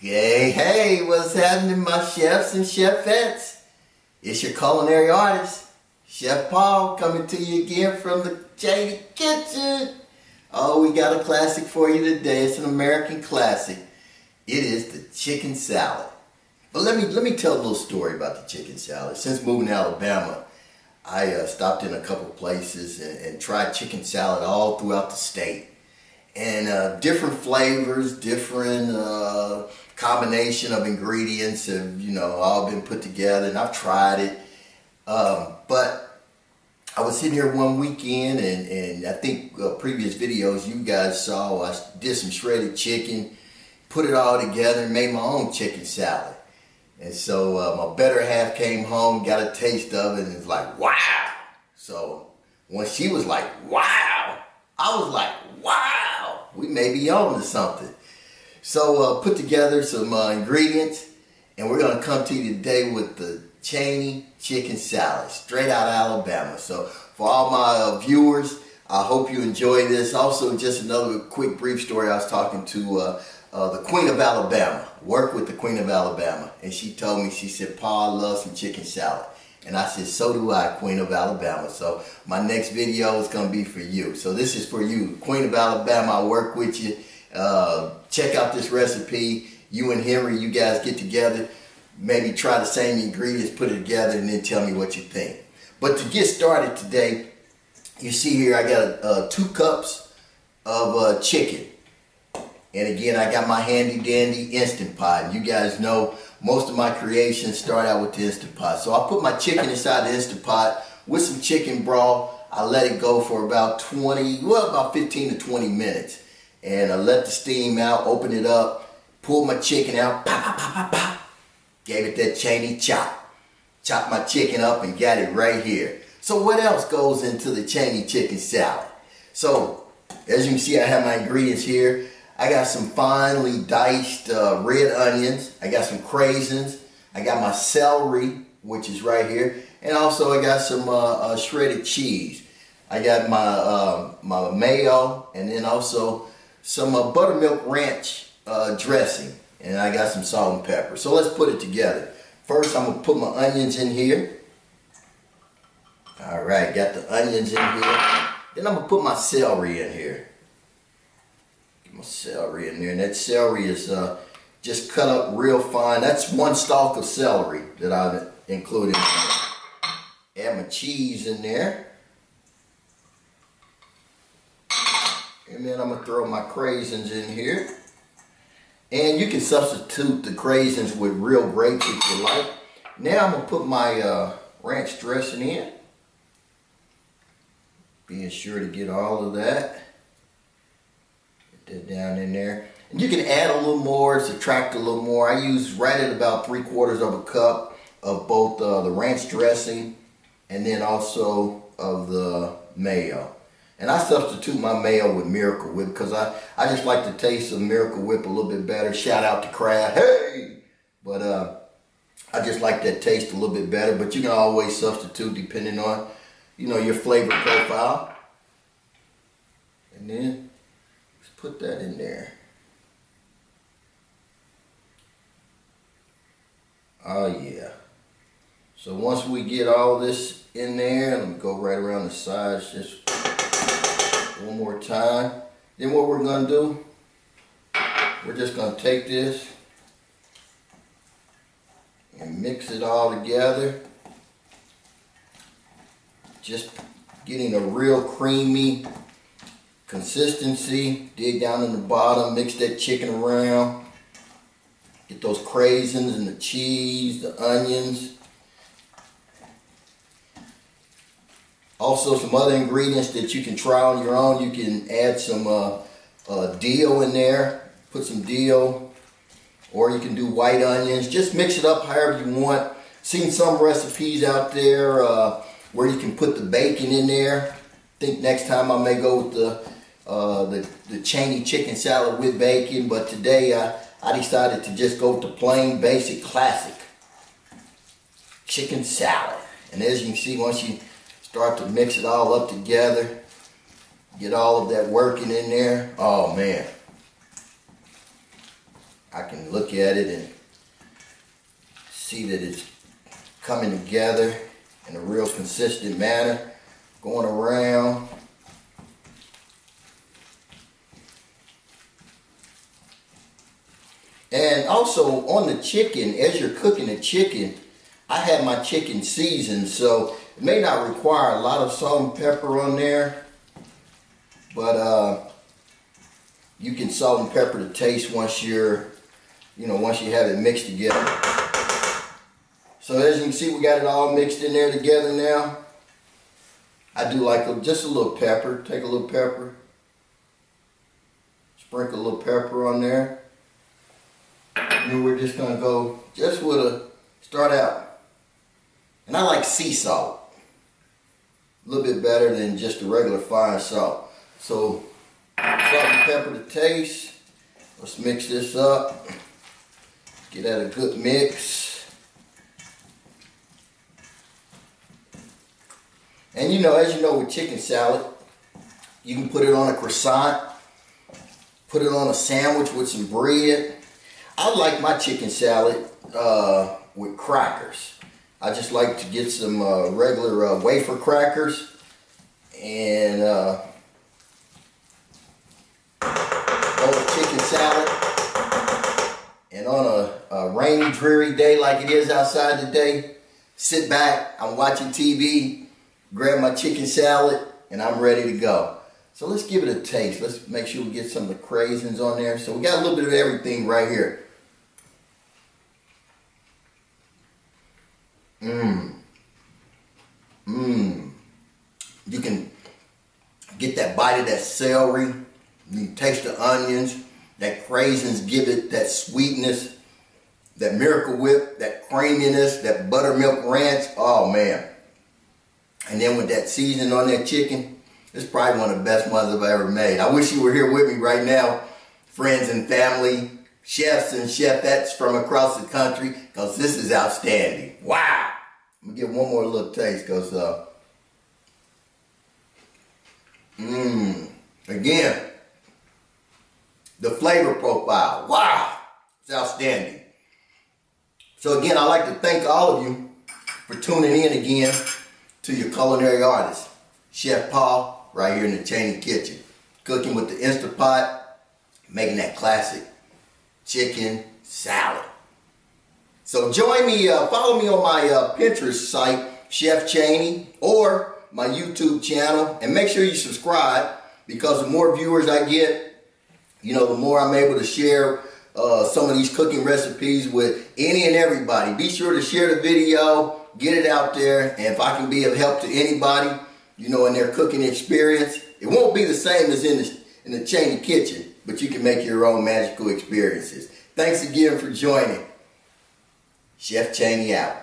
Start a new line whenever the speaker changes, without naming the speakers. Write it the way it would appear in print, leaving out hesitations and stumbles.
Hey, hey, what's happening, my chefs and chefettes? It's your culinary artist, Chef Paul, coming to you again from the Chaney kitchen. Oh, we got a classic for you today. It's an American classic. It is the chicken salad. But let me tell a little story about the chicken salad. Since moving to Alabama, I stopped in a couple places and tried chicken salad all throughout the state. And different flavors, different combination of ingredients have, all been put together, and I've tried it. But I was sitting here one weekend, and I think previous videos you guys saw, I did some shredded chicken, put it all together, and made my own chicken salad. And so my better half came home, got a taste of it, and was like, wow. So when she was like, wow, I was like, wow, we may be on to something. So put together some ingredients, and we're going to come to you today with the Chaney chicken salad, straight out of Alabama. So for all my viewers, I hope you enjoy this. Also, just another quick brief story. I was talking to the Queen of Alabama, worked with the Queen of Alabama, and she told me, she said, "Paul, I love some chicken salad." And I said, "So do I, Queen of Alabama." So my next video is going to be for you. So this is for you, Queen of Alabama. I work with you. Check out this recipe. You and Henry, you guys get together, maybe try the same ingredients, put it together, and then tell me what you think. But to get started today, you see here I got 2 cups of chicken. And again, I got my handy dandy Instant Pot. You guys know most of my creations start out with the Instant Pot. So I put my chicken inside the Instant Pot with some chicken broth. I let it go for about 15 to 20 minutes. And I let the steam out, open it up, pulled my chicken out, pop, pop, pop, pop, pop. Gave it that Chaney chop. Chopped my chicken up and got it right here. So what else goes into the Chaney chicken salad? So as you can see, I have my ingredients here. I got some finely diced red onions. I got some craisins. I got my celery, which is right here. And also I got some shredded cheese. I got my mayo, and then also some buttermilk ranch dressing. And I got some salt and pepper. So let's put it together. First, I'm going to put my onions in here. All right, got the onions in here. Then I'm going to put my celery in here. Get my celery in there. And that celery is just cut up real fine. That's 1 stalk of celery that I've included in there. Add my cheese in there. And then I'm going to throw my craisins in here. And you can substitute the craisins with real grapes if you like. Now I'm going to put my ranch dressing in. Being sure to get all of that. Get that down in there. And you can add a little more, subtract a little more. I use right at about 3/4 of a cup of both the ranch dressing and then also of the mayo. And I substitute my mayo with Miracle Whip because I just like the taste of Miracle Whip a little bit better. Shout out to Kraft. Hey! But I just like that taste a little bit better. But you can always substitute depending on, your flavor profile. And then let's put that in there. Oh yeah. So once we get all this in there, let me go right around the sides just one more time. Then what we're going to do, we're just going to take this and mix it all together. Just getting a real creamy consistency. Dig down in the bottom, mix that chicken around. Get those craisins and the cheese, the onions. Also some other ingredients that you can try on your own. You can add some dill in there. Put some dill. Or you can do white onions. Just mix it up however you want. Seen some recipes out there where you can put the bacon in there. I think next time I may go with the Chaney chicken salad with bacon. But today I decided to just go with the plain basic classic chicken salad. And as you can see, once you start to mix it all up together, get all of that working in there. Oh man, I can look at it and see that it's coming together in a real consistent manner, going around. And also on the chicken, as you're cooking the chicken, I have my chicken seasoned, so it may not require a lot of salt and pepper on there, but you can salt and pepper the taste once once you have it mixed together. So as you can see, we got it all mixed in there together now. I do like just a little pepper. Take a little pepper, sprinkle a little pepper on there. And then we're just gonna go just with start out. And I like sea salt. A little bit better than just the regular fine salt. So salt and pepper to taste. Let's mix this up. Get that a good mix. And as you know with chicken salad, you can put it on a croissant, put it on a sandwich with some bread. I like my chicken salad with crackers. I just like to get some regular wafer crackers and chicken salad. And on a rainy, dreary day like it is outside today, sit back, I'm watching TV, grab my chicken salad, and I'm ready to go. So let's give it a taste. Let's make sure we get some of the craisins on there. So we got a little bit of everything right here. You can get that bite of that celery. You can taste the onions. That craisins give it that sweetness, that Miracle Whip, that creaminess, that buttermilk ranch. Oh man. And then with that seasoning on that chicken, it's probably one of the best ones I've ever made. I wish you were here with me right now, friends and family, chefs and chefettes from across the country, because this is outstanding. Wow. I'm going to give one more little taste because, again, the flavor profile, wow, it's outstanding. So again, I'd like to thank all of you for tuning in again to your culinary artist, Chef Paul, right here in the Chaney kitchen, cooking with the Instapot, making that classic chicken salad. So join me, follow me on my Pinterest site, Chef Chaney, or my YouTube channel, and make sure you subscribe, because the more viewers I get, the more I'm able to share some of these cooking recipes with any and everybody. Be sure to share the video, get it out there, and if I can be of help to anybody, in their cooking experience, it won't be the same as in the Chaney kitchen, but you can make your own magical experiences. Thanks again for joining. Chef Chaney out.